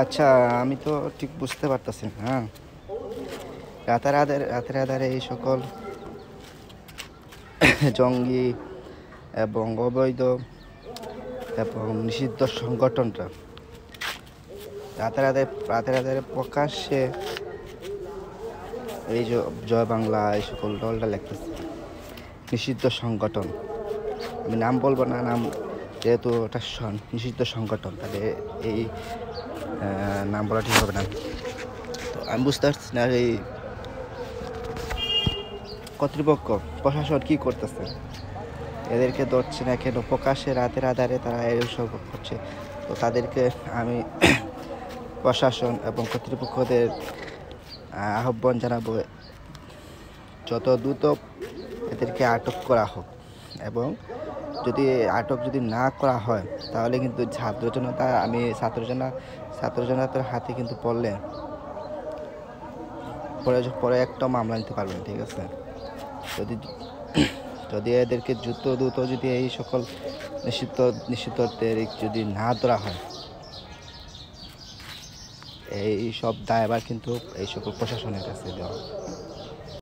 আচ্ছা, আমি তো ঠিক বুঝতে পারতেছি না। হ্যাঁ, রাতের আধারে এই সকল জঙ্গি এবং অবৈধ এবং নিষিদ্ধ সংগঠনটা রাতের আধারে প্রকাশ্যে এই যে জয় বাংলা এই সকল দলটা লিখতেছে নিষিদ্ধ সংগঠন। আমি নাম বলবো না, নাম যেহেতু ওটা নিষিদ্ধ সংগঠন, তাহলে এই নাম বলা ঠিক হবে না। তো আমি বুঝতে পারছি না এই কর্তৃপক্ষ প্রশাসন কি করতেছে, এদেরকে ধরছে না কেন? প্রকাশ্যে রাতের আধারে তারা এইসব করছে। তো তাদেরকে আমি প্রশাসন এবং কর্তৃপক্ষদের আহ্বান জানাবো যত দ্রুত এদেরকে আটক করা হোক, এবং যদি আটক যদি না করা হয় তাহলে কিন্তু ছাত্র জনতার হাতে কিন্তু পড়লে পরে একটা মামলা নিতে পারবেন, ঠিক আছে? যদি যদি এদেরকে দ্রুত যদি এই সকল নিষিদ্ধদের যদি না ধরা হয়, এই সব দায়ভার কিন্তু এই সকল প্রশাসনের কাছে দেওয়া।